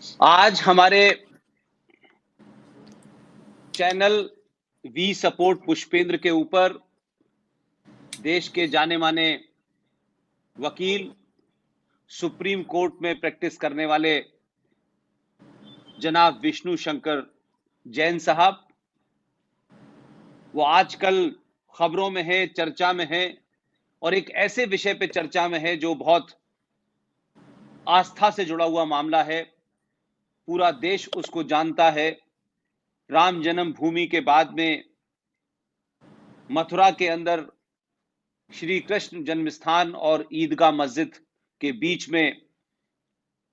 आज हमारे channel we support Pushpendra के ऊपर देश के जाने माने वकील, सुप्रीम कोर्ट में प्रैक्टिस करने वाले जनाब विष्णु शंकर जैन साहब, वो आजकल खबरों में है, चर्चा में है और एक ऐसे विषय पे चर्चा में है जो बहुत आस्था से जुड़ा हुआ मामला है। पूरा देश उसको जानता है। राम जन्मभूमि के बाद में मथुरा के अंदर श्री कृष्ण जन्मस्थान और ईदगाह मस्जिद के बीच में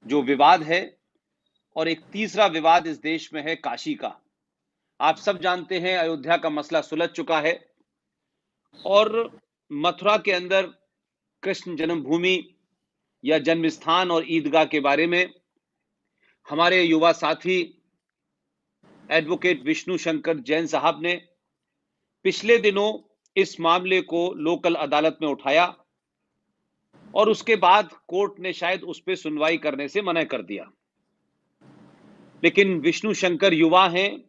जो विवाद है, और एक तीसरा विवाद इस देश में है काशी का। आप सब जानते हैं अयोध्या का मसला सुलझ चुका है और मथुरा के अंदर कृष्ण जन्मभूमि या जन्मस्थान और ईदगाह के बारे में हमारे युवा साथी एडवोकेट विष्णु शंकर जैन साहब ने पिछले दिनों इस मामले को लोकल अदालत में उठाया और उसके बाद कोर्ट ने शायद उस पर सुनवाई करने से मना कर दिया। लेकिन विष्णु शंकर युवा हैं,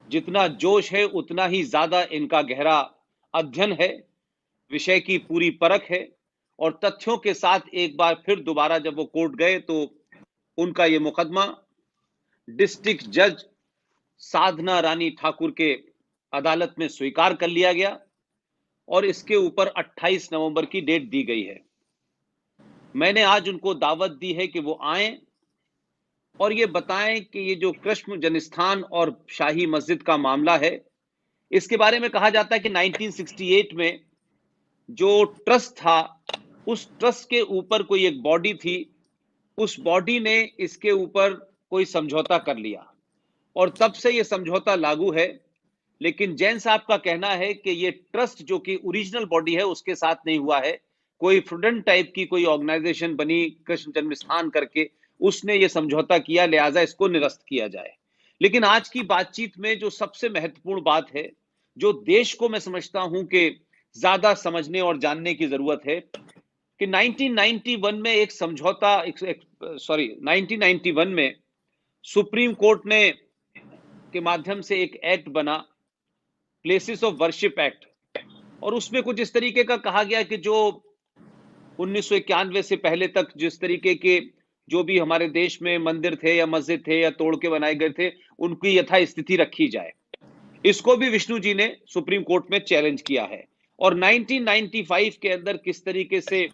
जितना जोश है उतना ही ज्यादा इनका गहरा अध्ययन है, विषय की पूरी परख है और तथ्यों के साथ एक बार फिर दोबारा जब वो कोर्ट गए तो उनका ये मुकदमा डिस्ट्रिक्ट जज साधना रानी ठाकुर के अदालत में स्वीकार कर लिया गया और इसके ऊपर 28 नवंबर की डेट दी गई है। मैंने आज उनको दावत दी है कि वो आएं और ये बताएं कि ये जो कृष्ण जन्मस्थान और शाही मस्जिद का मामला है, इसके बारे में कहा जाता है कि 1968 में जो ट्रस्ट था, उस ट्रस्ट के ऊपर कोई एक बॉडी थी, उस बॉडी ने इसके ऊपर कोई समझौता कर लिया और तब से ये समझौता लागू है। लेकिन जैन साहब का कहना है कि ये ट्रस्ट जो कि ओरिजिनल बॉडी है उसके साथ नहीं हुआ है, कोई फ्रूडेंट टाइप की कोई ऑर्गेनाइजेशन बनी कृष्ण जन्मस्थान करके, उसने ये समझौता किया, लिहाजा इसको निरस्त किया जाए। लेकिन आज की बातचीत में जो सबसे महत्वपूर्ण बात है, जो देश को मैं समझता हूं कि ज्यादा समझने और जानने की जरूरत है, कि 1991 में एक समझौता 1991 में सुप्रीम कोर्ट ने के माध्यम से एक एक्ट बना, प्लेसेस ऑफ वर्शिप एक्ट, और उसमें कुछ इस तरीके का कहा गया कि जो 1991 से पहले तक जिस तरीके के जो भी हमारे देश में मंदिर थे या मस्जिद थे या तोड़ के बनाए गए थे, उनकी यथास्थिति रखी जाए। इसको भी विष्णु जी ने सुप्रीम कोर्ट में चैलेंज किया है। और 1995 के अंदर किस तरीके से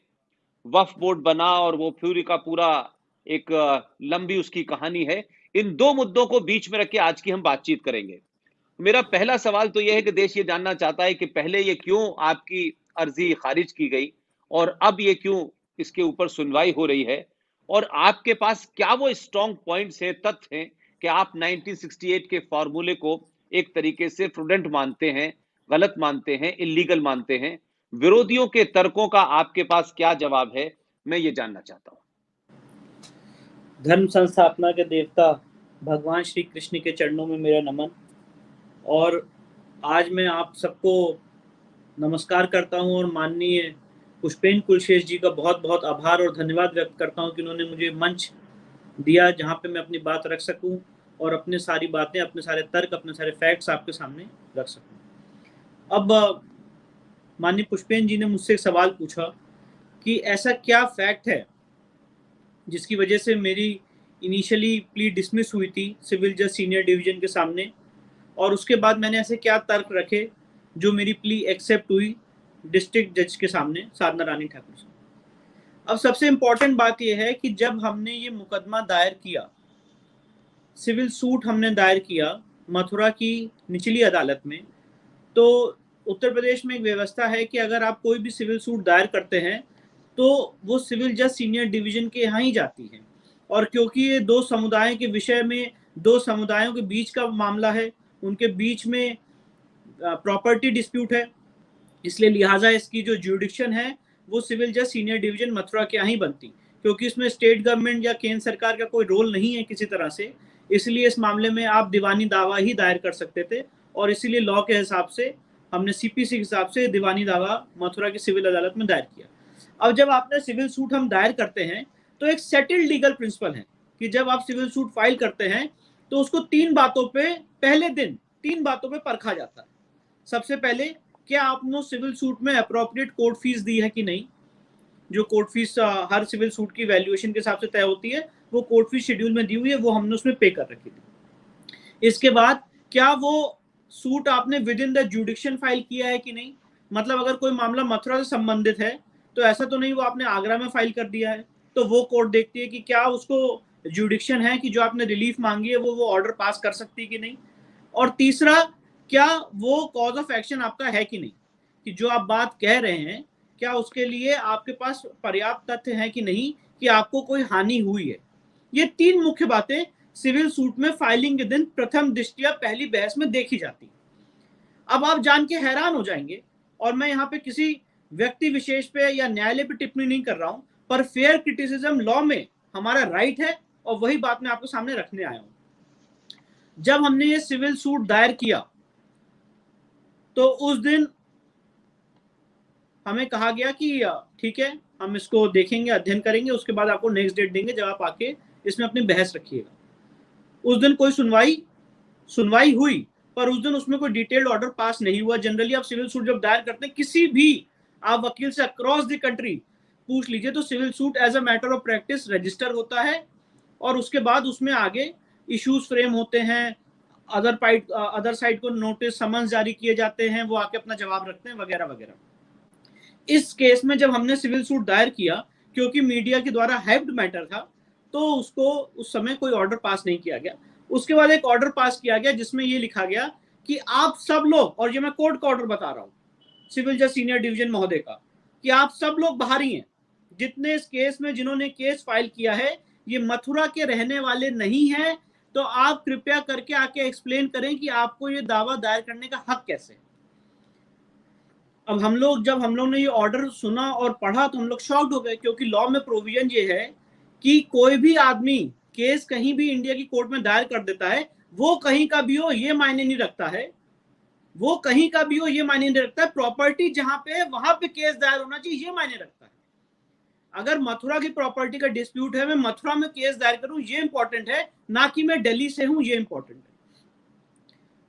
वक्फ बोर्ड बना और वो पूरी का पूरा एक लंबी उसकी कहानी है। इन दो मुद्दों को बीच में रख के आज की हम बातचीत करेंगे। मेरा पहला सवाल तो यह है कि देश ये जानना चाहता है कि पहले ये क्यों आपकी अर्जी खारिज की गई और अब ये क्यों इसके ऊपर सुनवाई हो रही है, और आपके पास क्या वो स्ट्रॉन्ग पॉइंट्स हैं, तथ्य हैं कि आप 1968 के फॉर्मूले को एक तरीके से प्रूडेंट मानते हैं, गलत मानते हैं, इलीगल मानते हैं। विरोधियों के तर्कों का आपके पास क्या जवाब है, मैं ये जानना चाहता हूं। धर्म संस्थापना के देवता भगवान श्री कृष्ण के चरणों में मेरा नमन। और आज मैं आप सबको नमस्कार करता हूं और माननीय पुष्पेंद्र कुलशेष जी का बहुत बहुत आभार और धन्यवाद व्यक्त करता हूं कि उन्होंने मुझे मंच दिया जहां पे मैं अपनी बात रख सकूं और अपने सारी बातें, अपने सारे तर्क, अपने सारे फैक्ट्स आपके सामने रख सकूं। अब माननीय पुष्पेंद्र जी ने मुझसे एक सवाल पूछा कि ऐसा क्या फैक्ट है जिसकी वजह से मेरी इनिशियली प्ली डिसमिस हुई थी सिविल जज सीनियर डिवीजन के सामने, और उसके बाद मैंने ऐसे क्या तर्क रखे जो मेरी प्ली एक्सेप्ट हुई डिस्ट्रिक्ट जज के सामने, साधना रानी ठाकुर से। अब सबसे इम्पोर्टेंट बात यह है कि जब हमने ये मुकदमा दायर किया, सिविल सूट हमने दायर किया मथुरा की निचली अदालत में, तो उत्तर प्रदेश में एक व्यवस्था है कि अगर आप कोई भी सिविल सूट दायर करते हैं तो वो सिविल जज सीनियर डिवीजन के यहाँ ही जाती है। और क्योंकि ये दो समुदायों के विषय में, दो समुदायों के बीच का मामला है, उनके बीच में प्रॉपर्टी डिस्प्यूट है, इसलिए लिहाजा इसकी जो ज्यूडिक्शन है वो सिविल जज सीनियर डिवीजन मथुरा के यहाँ ही बनती, क्योंकि इसमें स्टेट गवर्नमेंट या केंद्र सरकार का कोई रोल नहीं है किसी तरह से। इसलिए इस मामले में आप दीवानी दावा ही दायर कर सकते थे और इसीलिए लॉ के हिसाब से हमने सीपीसी के हिसाब से दीवानी दावा मथुरा की सिविल अदालत में दायर किया। अब जब आपने सिविल सूट हम दायर करते हैं तो एक सेटल्ड लीगल प्रिंसिपल है कि जब आप सिविल सूट फाइल करते हैं तो उसको पहले दिन 3 बातों पे परखा जाता है। सबसे पहले, क्या आपने सिविल सूट में अप्रोप्रिएट कोर्ट फीस दी है कि नहीं। जो कोर्ट फीस हर सिविल सूट की वैल्यूएशन के हिसाब से तय होती है, वो कोर्ट फीस शेड्यूल में दी हुई है, वो हमने उसमें पे कर रखी थी। इसके बाद, क्या वो सूट आपने विद इन द जुडिक्शन फाइल किया है कि नहीं। मतलब अगर कोई मामला मथुरा से संबंधित है तो ऐसा तो नहीं वो आपने आगरा में फाइल कर दिया है, तो वो कोर्ट देखती है कि क्या उसको जुडिक्शन है कि जो आपने रिलीफ मांगी है वो ऑर्डर पास कर सकती है कि नहीं। और तीसरा, क्या वो कॉज ऑफ एक्शन आपका है कि नहीं, कि जो आप बात कह रहे हैं क्या उसके लिए आपके पास पर्याप्त तथ्य हैं कि नहीं, कि आपको कोई हानि हुई है। ये 3 मुख्य बातें सिविल सूट में फाइलिंग के दिन प्रथम दृष्टया पहली बहस में देखी जाती। अब आप जान के हैरान हो जाएंगे, और मैं यहाँ पे किसी व्यक्ति विशेष पे या न्यायालय पे टिप्पणी नहीं कर रहा हूं, पर फेयर क्रिटिसिज्म लॉ में हमारा राइट है, और वही बात मैं आपके सामने रखने आया हूं। जब हमने ये सिविल सूट दायर किया तो उस दिन हमें कहा गया कि ठीक है, हम इसको देखेंगे, अध्ययन करेंगे, उसके बाद आपको नेक्स्ट डेट देंगे जब आप आके इसमें अपनी बहस रखिएगा। उस दिन कोई सुनवाई हुई, पर उस दिन उसमें कोई डिटेल्ड ऑर्डर पास नहीं हुआ। जनरली आप सिविल सूट जब दायर करते हैं, किसी भी आप वकील से अक्रॉस द कंट्री पूछ लीजिए, तो civil suit as a matter of practice register होता है, और उसके बाद उसमें आगे इश्यूज फ्रेम होते हैं, अदर साइड को नोटिस समन्स जारी किए जाते हैं, वो आके अपना जवाब रखते हैं, वगैरह वगैरह। इस केस में जब हमने सिविल सूट दायर किया, क्योंकि मीडिया के द्वारा हाइप्ड मैटर था, तो उसको उस समय कोई ऑर्डर पास नहीं किया गया। उसके बाद एक ऑर्डर पास किया गया जिसमें यह लिखा गया कि आप सब लोग, और ये मैं कोर्ट का ऑर्डर बता रहा हूं, सिविल जज सीनियर डिवीजन महोदय का, कि आप सब लोग बाहरी हैं, जितने इस केस में जिन्होंने केस फाइल किया है ये मथुरा के रहने वाले नहीं हैं, तो आप कृपया करके आके एक्सप्लेन करें कि आपको ये दावा दायर करने का हक कैसे। अब जब हम लोग ने ये ऑर्डर सुना और पढ़ा तो हम लोग शॉक्ड हो गए, क्योंकि लॉ में प्रोविजन ये है कि कोई भी आदमी केस कहीं भी इंडिया की कोर्ट में दायर कर देता है, वो कहीं का भी हो ये मायने नहीं रखता है, वो कहीं का भी हो ये मायने नहीं रखता है, प्रॉपर्टी जहां पे है वहां पे केस दायर होना चाहिए ये मायने रखता है। अगर मथुरा की प्रॉपर्टी का डिस्प्यूट है, मैं मथुरा में केस दायर करूं ये इंपॉर्टेंट है, ना कि मैं दिल्ली से हूं ये इंपॉर्टेंट है।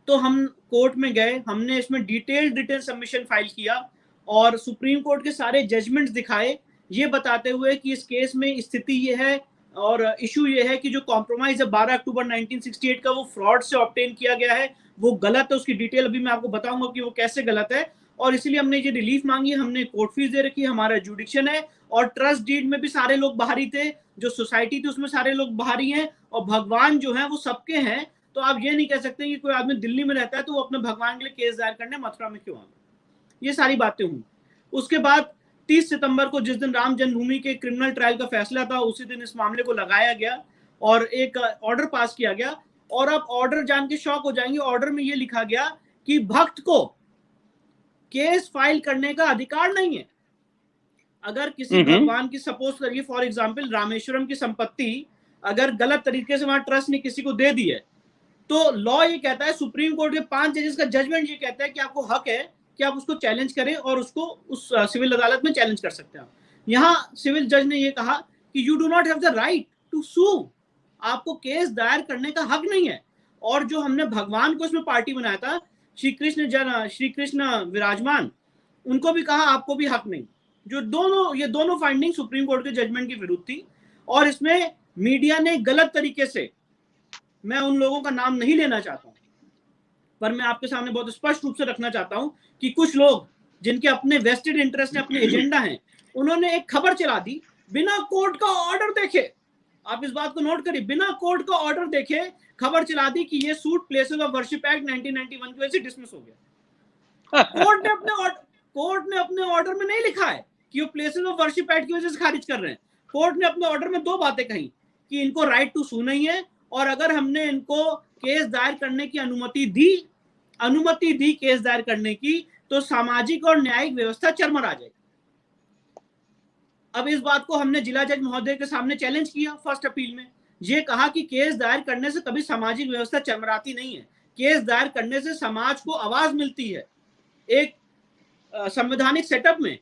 तो हम कोर्ट में गए, हमने इसमें डिटेल सबमिशन फाइल किया, और सुप्रीम कोर्ट के सारे जजमेंट्स दिखाए, ये बताते हुए कि इस केस में स्थिति ये है और इशू ये है कि जो कॉम्प्रोमाइज है 12 अक्टूबर 1968 का, वो फ्रॉड से ऑब्टेन किया गया है, वो गलत है। उसकी डिटेल अभी मैं आपको बताऊंगा कि वो कैसे गलत है, और इसीलिए हमने ये रिलीफ मांगी, हमने कोर्ट फीस दे रखी, हमारा जुडिक्शन है, और ट्रस्ट डीड में भी सारे लोग बाहरी थे, जो सोसाइटी थी उसमें सारे लोग बाहरी हैं, और भगवान जो है वो सबके हैं। तो आप ये नहीं कह सकते कि कोई आदमी दिल्ली में रहता है तो वो अपने भगवान के लिए केस दायर करने मथुरा में क्यों आ गया। ये सारी बातें हुई। उसके बाद 30 सितंबर को, जिस दिन राम जन्मभूमि के क्रिमिनल ट्रायल का फैसला था, उसी दिन इस मामले को लगाया गया और एक ऑर्डर पास किया गया। और आप ऑर्डर जान के शॉक हो जाएंगे, ऑर्डर में ये लिखा गया कि भक्त को केस फाइल करने का अधिकार नहीं है। अगर किसी भगवान की, सपोज करिए फॉर एग्जाम्पल रामेश्वरम की संपत्ति अगर गलत तरीके से वहां ट्रस्ट ने किसी को दे दी है, तो लॉ ये कहता है, सुप्रीम कोर्ट के 5 जजेस का जजमेंट ये कहता है कि आपको हक है कि आप उसको चैलेंज करें और उसको उस सिविल अदालत में चैलेंज कर सकते हैं। यहाँ सिविल जज ने ये कहा कि you do not have the right to sue, आपको केस दायर करने का हक नहीं है। और जो हमने भगवान को इसमें पार्टी बनाया था, श्री कृष्ण विराजमान, उनको भी कहा आपको भी हक नहीं। ये दोनों फाइंडिंग सुप्रीम कोर्ट के जजमेंट की विरुद्ध थी, और इसमें मीडिया ने गलत तरीके से, मैं उन लोगों का नाम नहीं लेना चाहता हूं, पर मैं आपके सामने बहुत स्पष्ट रूप से रखना चाहता हूं कि कुछ लोग जिनके अपने वेस्टेड इंटरेस्ट है, अपने एजेंडा हैं, उन्होंने एक खबर चला दी बिना कोर्ट का ऑर्डर देखे। आप इस बात को नोट करिए, बिना कोर्ट का ऑर्डर देखे खबर चला दी कि ये suit places of worship act 1991 की वजह से डिसमिस हो गया। कोर्ट ने अपने ऑर्डर में नहीं लिखा है कि वो प्लेसेस ऑफ वर्शिप एक्ट की वजह से खारिज कर रहे हैं। कोर्ट ने अपने ऑर्डर में 2 बातें कही कि इनको राइट टू सू नहीं है, और अगर हमने इनको केस दायर करने की अनुमति दी केस दायर करने की, तो सामाजिक और न्यायिक व्यवस्था चरमरा जाएगी। अब इस बात को हमने जिला जज महोदय के सामने चैलेंज किया फर्स्ट अपील में, ये कहा कि केस दायर करने से कभी सामाजिक व्यवस्था चरमराती नहीं है, केस दायर करने से समाज को आवाज मिलती है। एक संवैधानिक सेटअप में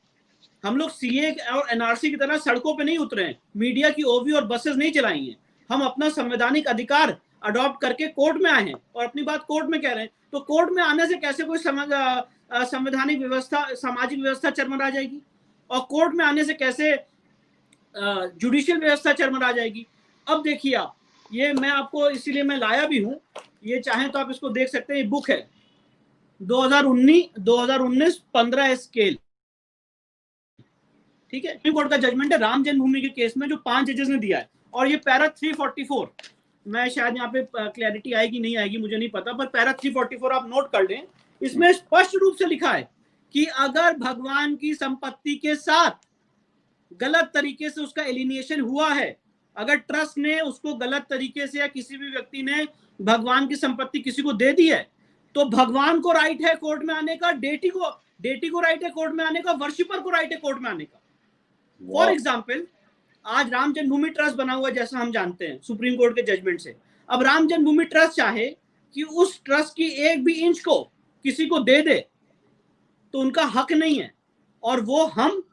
हम लोग सीए और एनआरसी की तरह सड़कों पे नहीं उतरे हैं, मीडिया की ओवी और बसेस नहीं चलाई हैं, हम अपना संवैधानिक अधिकार अडॉप्ट करके कोर्ट में आए हैं और अपनी बात कोर्ट में कह रहे हैं, तो कोर्ट में आने से कैसे कोई संवैधानिक व्यवस्था, सामाजिक व्यवस्था चरमरा जाएगी, और कोर्ट में आने से कैसे जुडिशियल व्यवस्था चरमरा जाएगी। अब देखिए आप, ये मैं आपको इसीलिए मैं लाया भी हूं, ये चाहें तो आप इसको देख सकते हैं, ये बुक है 2019 15 स्केल, ठीक है। सुप्रीम कोर्ट का जजमेंट है राम जन्मभूमि के केस में, जो 5 जजेस ने दिया है, और ये पैरा 344, मैं शायद यहाँ पे क्लैरिटी आएगी नहीं आएगी मुझे नहीं पता, पर पैरा 344 आप नोट कर लें। इसमें स्पष्ट रूप से लिखा है कि अगर भगवान की संपत्ति के साथ गलत तरीके से उसका एलिनिएशन हुआ है, अगर ट्रस्ट ने उसको गलत तरीके से या किसी भी व्यक्ति ने भगवान की संपत्ति किसी को दे दी है, तो भगवान को राइट है कोर्ट में आने का, डेटी को राइट है कोर्ट में आने का, वर्शिपर को राइट है कोर्ट में आने का। फॉर एग्जाम्पल, आज राम जन्मभूमि ट्रस्ट बना हुआ है, जैसा हम जानते हैं सुप्रीम कोर्ट के जजमेंट से। अब राम जन्मभूमि ट्रस्ट चाहे कि उस ट्रस्ट की एक भी इंच को किसी को दे दे, तो उनका हक नहीं है, और वो हम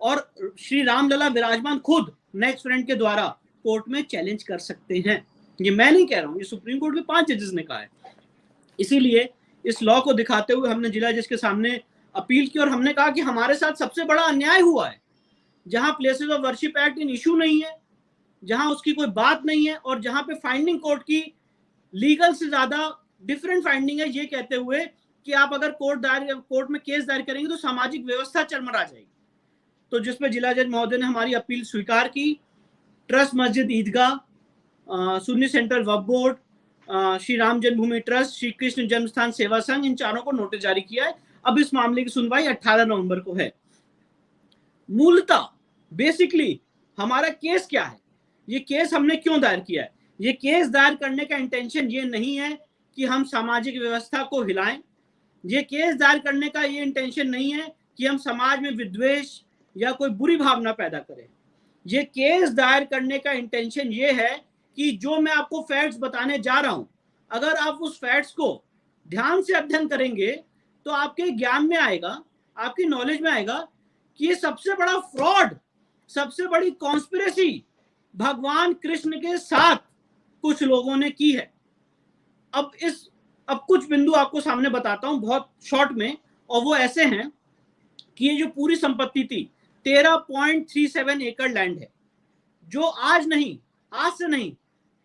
और श्री रामलला विराजमान खुद नेक्स्ट फ्रेंड के द्वारा कोर्ट में चैलेंज कर सकते हैं। ये मैं नहीं कह रहा हूं, ये सुप्रीम कोर्ट के 5 जजेस ने कहा है। इसीलिए इस लॉ को दिखाते हुए हमने जिला जज के सामने अपील की, और हमने कहा कि हमारे साथ सबसे बड़ा अन्याय हुआ है, जहां places of worship act in issue नहीं है, जहां उसकी कोई बात नहीं है, और जहां पे फाइंडिंग कोर्ट की लीगल से ज्यादा डिफरेंट फाइंडिंग है, ये कहते हुए कि आप अगर कोर्ट में केस दायर करेंगे तो सामाजिक व्यवस्था चरमरा जाएगी। तो जिसपे जिला जज महोदय ने हमारी अपील स्वीकार की। ट्रस्ट मस्जिद ईदगाह, सुन्नी सेंट्रल वक्फ बोर्ड, श्री राम जन्मभूमि ट्रस्ट, श्री कृष्ण जन्मस्थान सेवा संघ, इन चारों को नोटिस जारी किया है। अब इस मामले की सुनवाई 18 नवंबर को है। मूलतः बेसिकली हमारा केस क्या है, ये केस हमने क्यों दायर किया है? ये केस दायर करने का इंटेंशन ये नहीं है कि हम सामाजिक व्यवस्था को हिलाएं, ये केस दायर करने का ये इंटेंशन नहीं है कि हम समाज में विद्वेष या कोई बुरी भावना पैदा करें। ये केस दायर करने का इंटेंशन ये है कि जो मैं आपको फैक्ट्स बताने जा रहा हूं, अगर आप उस फैक्ट्स को ध्यान से अध्ययन करेंगे तो आपके ज्ञान में आएगा, आपकी नॉलेज में आएगा कि ये सबसे बड़ा फ्रॉड, सबसे बड़ी कॉन्स्पिरेसी भगवान कृष्ण के साथ कुछ लोगों ने की है। अब कुछ बिंदु आपको सामने बताता हूं बहुत शॉर्ट में, और वो ऐसे हैं कि ये जो पूरी संपत्ति थी 13.37 एकड़ लैंड है, जो आज से नहीं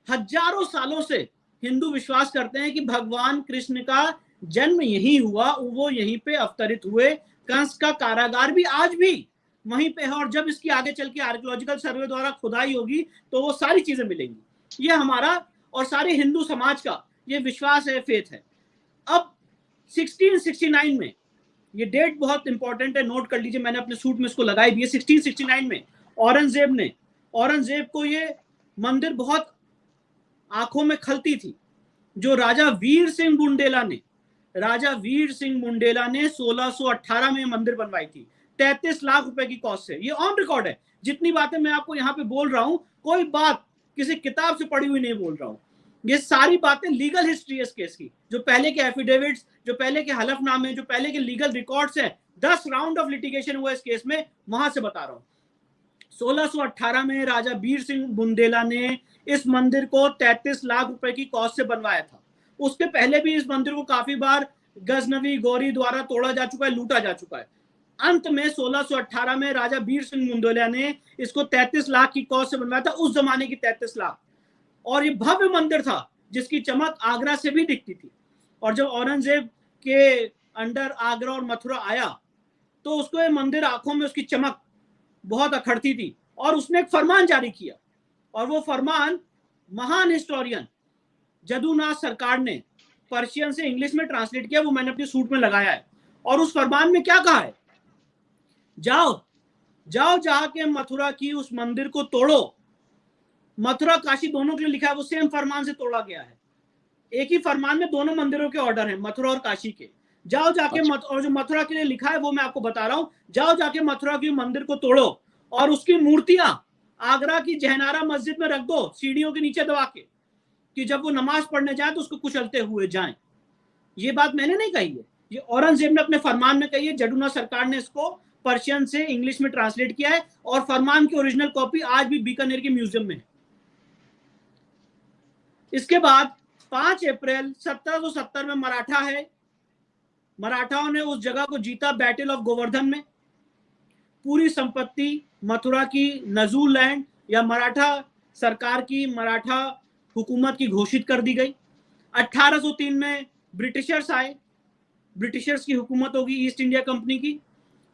हजारों सालों से हिंदू विश्वास करते हैं कि भगवान कृष्ण का जन्म यहीं हुआ, वो यहीं पे अवतरित हुए। कंस का कारागार भी आज भी वहीं पे है, और जब इसकी आगे चल के आर्कियोलॉजिकल सर्वे द्वारा खुदाई होगी तो वो सारी चीजें मिलेंगी। ये हमारा और सारे हिंदू समाज का ये विश्वास है, फेथ है। अब 1669 में, ये डेट बहुत इंपॉर्टेंट है, नोट कर लीजिए, मैंने अपने सूट में इसको लगाई भी है। 1669 में औरंगजेब को ये मंदिर बहुत आंखों में खलती थी, जो राजा वीर सिंह बुंदेला ने 1618 में मंदिर बनवाई थी, 33 लाख रुपए की कॉस्ट से। ये ऑन रिकॉर्ड है। जितनी बातें मैं आपको यहाँ पे बोल रहा हूँ, कोई बात किसी किताब से पढ़ी हुई नहीं बोल रहा हूँ, ये सारी बातें लीगल हिस्ट्री है इस केस की, जो पहले के एफिडेविट्स, जो पहले के हलफनामे, जो पहले के लीगल रिकॉर्ड्स हैं, 10 राउंड ऑफ लिटिगेशन हुआ इस केस में, वहां से बता रहा हूं। 1618 में राजा वीर सिंह बुंदेला ने इस मंदिर को 33 लाख रुपए की कॉस्ट से बनवाया था। उसके पहले भी इस मंदिर को काफी बार गजनवी गौरी द्वारा तोड़ा जा चुका है, लूटा जा चुका है। अंत में 1618 में राजा वीर सिंह बुंदेला ने इसको 33 लाख की कॉस्ट से बनवाया था, उस जमाने की 33 लाख। और ये भव्य मंदिर था जिसकी चमक आगरा से भी दिखती थी। और जब औरंगजेब के अंडर आगरा और मथुरा आया तो उसको ये मंदिर आंखों में उसकी चमक बहुत अखड़ती थी, और उसने एक फरमान जारी किया, और वो फरमान महान हिस्टोरियन जदुनाथ सरकार ने पर्शियन से इंग्लिश में ट्रांसलेट किया, वो मैंने अपने सूट में लगाया है। और उस फरमान में क्या कहा है? जाओ जाके मथुरा की उस मंदिर को तोड़ो। मथुरा काशी दोनों के लिए लिखा है, वो सेम फरमान से तोड़ा गया है। एक ही फरमान में दोनों मंदिरों के ऑर्डर हैं, मथुरा और काशी के। जाओ जाके और जो मथुरा के लिए लिखा है वो मैं आपको बता रहा हूं, जाओ जाके मथुरा की मंदिर को तोड़ो और उसकी मूर्तियां आगरा की जहनारा मस्जिद में रख दो, सीढ़ियों के नीचे दबा के, कि जब वो नमाज पढ़ने जाए तो उसको कुचलते हुए जाएं। ये बात मैंने नहीं कही है, ये औरंगजेब ने अपने फरमान में कही है। जदुनाथ सरकार ने इसको पर्शियन से इंग्लिश में ट्रांसलेट किया है, और फरमान की ओरिजिनल कॉपी आज भी बीकानेर के म्यूजियम में है। इसके बाद 5 अप्रैल 1770 में मराठा है, मराठाओं ने उस जगह को जीता बैटल ऑफ गोवर्धन में। पूरी संपत्ति मथुरा की नजूल लैंड या मराठा सरकार की, मराठा हुकूमत की घोषित कर दी गई। 1803 में ब्रिटिशर्स आए, ब्रिटिशर्स की हुकूमत होगी ईस्ट इंडिया कंपनी की,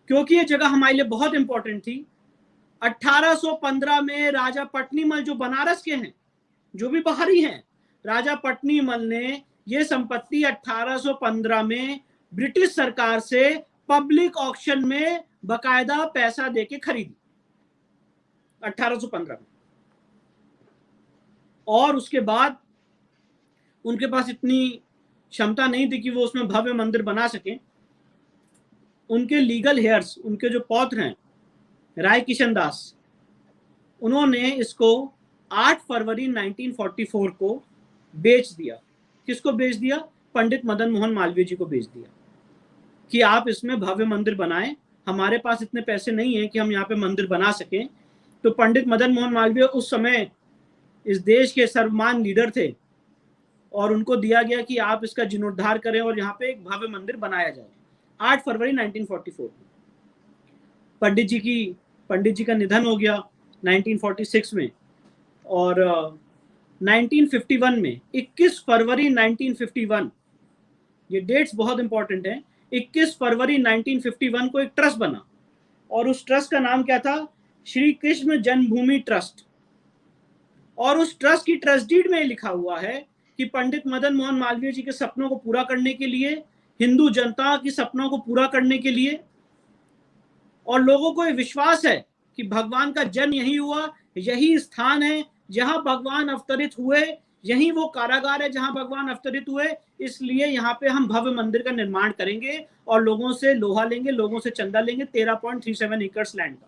क्योंकि ये जगह हमारे लिए बहुत इंपॉर्टेंट थी। 1815 में राजा पटनीमल जो बनारस के हैं, जो भी बाहरी हैं, राजा पटनीमल ने ये संपत्ति 1815 में ब्रिटिश सरकार से पब्लिक ऑक्शन में बकायदा पैसा देके खरीदी 1815 में। और उसके बाद उनके पास इतनी क्षमता नहीं थी कि वो उसमें भव्य मंदिर बना सके। उनके लीगल हेयर्स, उनके जो पौत्र हैं राय किशन दास, उन्होंने इसको 8 फरवरी 1944 को बेच दिया। किसको बेच दिया? पंडित मदन मोहन मालवीय जी को बेच दिया कि आप इसमें भव्य मंदिर बनाएं, हमारे पास इतने पैसे नहीं है कि हम यहाँ पे मंदिर बना सकें। तो पंडित मदन मोहन मालवीय उस समय इस देश के सर्वमान्य लीडर थे और उनको दिया गया कि आप इसका जीर्णोद्धार करें और यहाँ पे एक भव्य मंदिर बनाया जाए। 8 फरवरी 1944 पंडित जी का निधन हो गया 1946 में। और 1951 में 21 फरवरी 1951, ये डेट्स बहुत इंपॉर्टेंट हैं, 21 फरवरी 1951 को एक ट्रस्ट बना और उस ट्रस्ट का नाम क्या था? श्री कृष्ण जन्मभूमि ट्रस्ट। और उस ट्रस्ट की ट्रस्ट डीड में लिखा हुआ है कि पंडित मदन मोहन मालवीय जी के सपनों को पूरा करने के लिए, हिंदू जनता की सपनों को पूरा करने के लिए, और लोगों को ये विश्वास है कि भगवान का जन्म यही हुआ, यही स्थान है जहां भगवान अवतरित हुए, यही वो कारागार है जहां भगवान अवतरित हुए, इसलिए यहाँ पे हम भव्य मंदिर का निर्माण करेंगे और लोगों से लोहा लेंगे, लोगों से चंदा लेंगे 13.37 एकड़ लैंड का।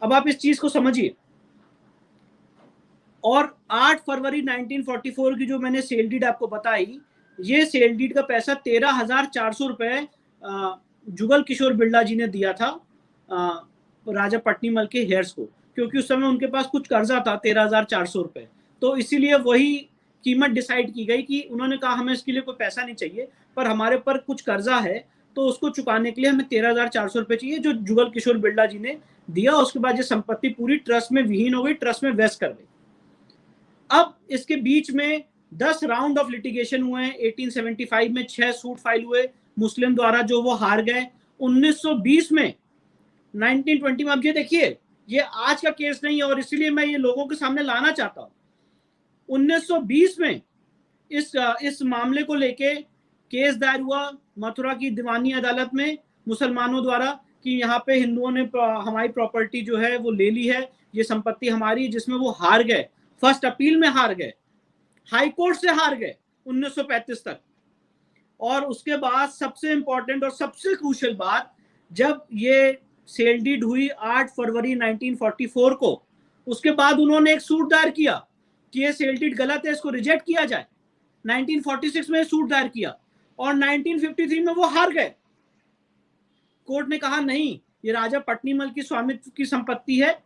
अब आप इस चीज को समझिए। और 8 फरवरी 1944 की जो मैंने सेल डीड आपको बताई, ये सेल डीड का पैसा 13,400 रुपए जुगल किशोर बिरला जी ने दिया था राजा पटनीमल के हेयर्स को, क्योंकि उस समय उनके पास कुछ कर्जा था 13,400 रुपए। तो इसीलिए वही कीमत डिसाइड की गई कि उन्होंने कहा हमें इसके लिए कोई पैसा नहीं चाहिए, पर हमारे पर कुछ कर्जा है तो उसको चुकाने के लिए हमें 13,400 रुपए चाहिए, जो जुगल किशोर बिरला जी ने दिया। उसके बाद ये संपत्ति पूरी ट्रस्ट में विहीन हो गई, ट्रस्ट में वेस्ट कर गई। अब इसके बीच में 10 राउंड ऑफ लिटिगेशन हुए हैं। 1875 में 6 सूट फाइल हुए मुस्लिम द्वारा, जो वो हार गए। 1920 में 1920 में, अब ये देखिए ये आज का केस नहीं है और इसीलिए मैं ये लोगों के सामने लाना चाहता हूं। 1920 में इस मामले को लेके केस दायर हुआ मथुरा की दीवानी अदालत में मुसलमानों द्वारा कि यहाँ पे हिंदुओं ने हमारी प्रॉपर्टी जो है वो ले ली है, ये संपत्ति हमारी, जिसमें वो हार गए। फर्स्ट अपील में हार गए, हाई कोर्ट से हार गए 1935 तक। और उसके बाद सबसे इंपॉर्टेंट और सबसे क्रूशियल बात, जब ये सेल डीड हुई 8 फरवरी 1944 को, उसके बाद उन्होंने एक सूट दायर किया कि ये सेल डीड गलत है, इसको रिजेक्ट किया जाए। 1946 में सूट दायर किया और 1953 में वो हार गए। कोर्ट ने कहा नहीं, ये राजा पटनीमल की स्वामित्व की संपत्ति है,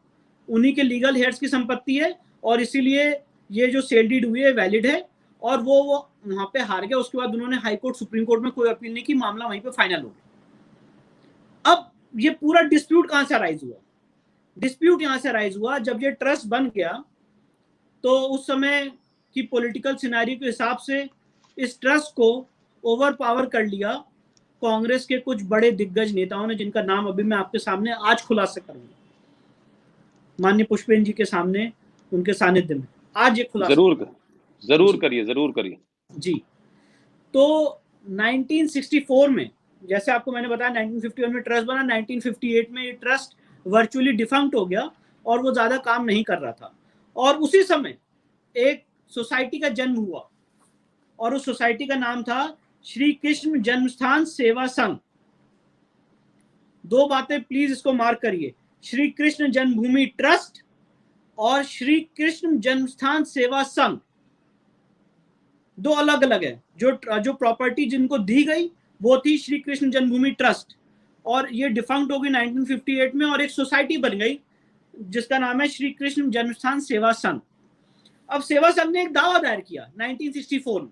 उन्हीं के लीगल हेयर्स की संपत्ति है और इसीलिए ये जो सेल डीड हुई है वैलिड है। और वो वहां पे हार गया। उसके बाद उन्होंने हाई कोर्ट, सुप्रीम कोर्ट में कोई अपील नहीं की, मामला वहीं पे फाइनल हो गया। अब ये पूरा डिस्प्यूट कहां से अराइज हुआ? डिस्प्यूट यहां से अराइज हुआ जब ये ट्रस्ट बन गया, तो उस समय की पॉलिटिकल सिनेरियो के हिसाब से इस ट्रस्ट को ओवर पावर कर लिया कांग्रेस के कुछ बड़े दिग्गज नेताओं ने, जिनका नाम अभी मैं आपके सामने आज खुलासा करूंगा, माननीय पुष्पेंद्र जी के सामने, उनके सानिध्य में आज ये खुलासा। जरूर करिए जी। तो 1964 में, जैसे आपको मैंने बताया 1951 में ट्रस्ट बना, 1958 में ये ट्रस्ट वर्चुअली डिफंक्ट हो गया और वो ज्यादा काम नहीं कर रहा था। और उसी समय एक सोसाइटी का जन्म हुआ और उस सोसाइटी का नाम था श्री कृष्ण जन्मस्थान सेवा संघ। दो बातें प्लीज इसको मार्क करिए, श्री कृष्ण जन्मभूमि ट्रस्ट और श्री कृष्ण जन्मस्थान सेवा संघ, दो अलग अलग है। जो प्रॉपर्टी जिनको दी गई वो थी श्री कृष्ण जन्मभूमि ट्रस्ट, और ये डिफंक्ट हो गई 1958 में और एक सोसाइटी बन गई जिसका नाम है श्री कृष्ण जन्मस्थान सेवा संघ। अब सेवा संघ ने एक दावा दायर किया 1964 में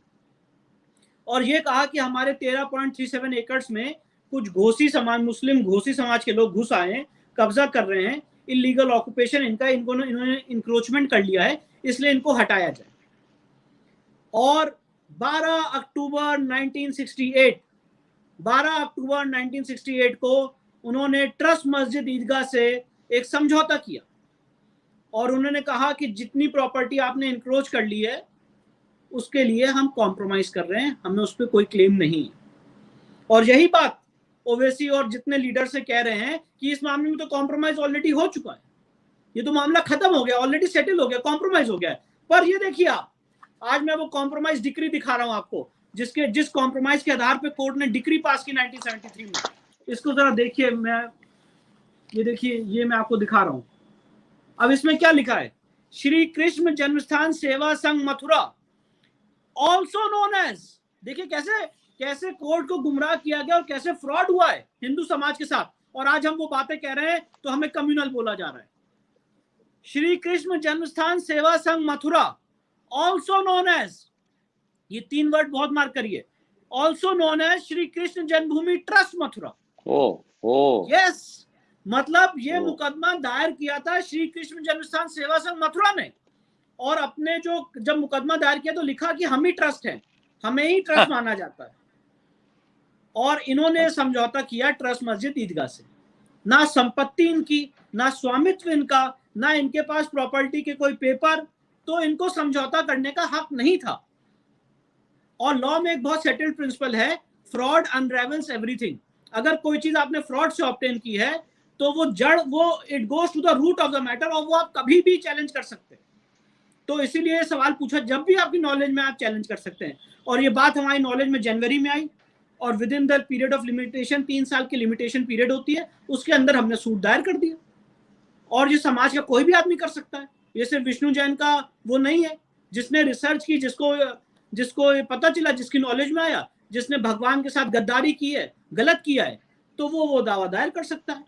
और ये कहा कि हमारे 13.37 एकड़ में कुछ घोसी समाज, मुस्लिम घोसी समाज के लोग घुस आए हैं, कब्जा कर रहे हैं, इलीगल ऑक्यूपेशन इन्होंने इंक्रोचमेंट कर लिया है, इसलिए इनको हटाया जाए। और 12 अक्टूबर 1968 को उन्होंने ट्रस्ट मस्जिद ईदगाह से एक समझौता किया और उन्होंने कहा कि जितनी प्रॉपर्टी आपने इंक्रोच कर ली है उसके लिए हम कॉम्प्रोमाइज कर रहे हैं, हमें उस पर कोई क्लेम नहीं है। और यही बात ओवैसी और जितने लीडर से कह रहे हैं कि इस मामले में तो कॉम्प्रोमाइज ऑलरेडी हो चुका है, ये तो मामला खत्म हो गया, ऑलरेडी सेटल हो गया, कॉम्प्रोमाइज हो गया है। पर ये देखिए आप, आज मैं वो कॉम्प्रोमाइज डिक्री दिखा रहा हूं आपको, जिस कॉम्प्रोमाइज के आधार पे कोर्ट ने डिक्री पास की 1973 में। इसको जरा देखिए, ये देखिए, ये मैं आपको दिखा रहा हूं। अब इसमें क्या लिखा है, श्री कृष्ण जन्मस्थान सेवा संघ मथुरा ऑल्सो नोन एज, देखिए कैसे कोर्ट को गुमराह किया गया और कैसे फ्रॉड हुआ है हिंदू समाज के साथ, और आज हम वो बातें कह रहे हैं तो हमें कम्युनल बोला जा रहा है। श्री कृष्ण जन्मस्थान सेवा संघ मथुरा ऑल्सो नोन एज, ये 3 वर्ड बहुत मार्क करिए, also known as Shri Krishna Janmabhoomi trust Mathura. Yes, मतलब ये मुकदमा दायर किया था श्री कृष्ण जन्मस्थान सेवा संघ मथुरा ने, और अपने जब मुकदमा दायर किया तो लिखा कि हम ही ट्रस्ट हैं, हमें ही ट्रस्ट माना जाता है। और इन्होंने समझौता किया ट्रस्ट मस्जिद ईदगाह से, ना संपत्ति इनकी, ना स्वामित्व इनका, ना इनके पास प्रॉपर्टी के कोई पेपर, तो इनको समझौता करने का हक नहीं था। और लॉ में एक बहुत सेटल्ड प्रिंसिपल है, फ्रॉड अनरेवल्स एवरीथिंग। अगर कोई चीज आपने फ्रॉड से ऑब्टेन की है तो वो it goes to the root of the matter, और वो आप कभी भी चैलेंज कर सकते हैं। तो इसीलिए सवाल पूछा, जब भी आपकी नॉलेज में आप चैलेंज कर सकते हैं। और ये बात हमारी नॉलेज में जनवरी में आई, और with in the period of limitation, 3 साल की लिमिटेशन पीरियड होती है, उसके अंदर हमने सूट दायर कर दिया। और ये समाज का कोई भी आदमी कर सकता है, ये सिर्फ विष्णु जैन का वो नहीं है, जिसने रिसर्च की, जिसको पता चला, जिसकी नॉलेज में आया, जिसने भगवान के साथ गद्दारी की है, गलत किया है, तो वो दावा दायर कर सकता है।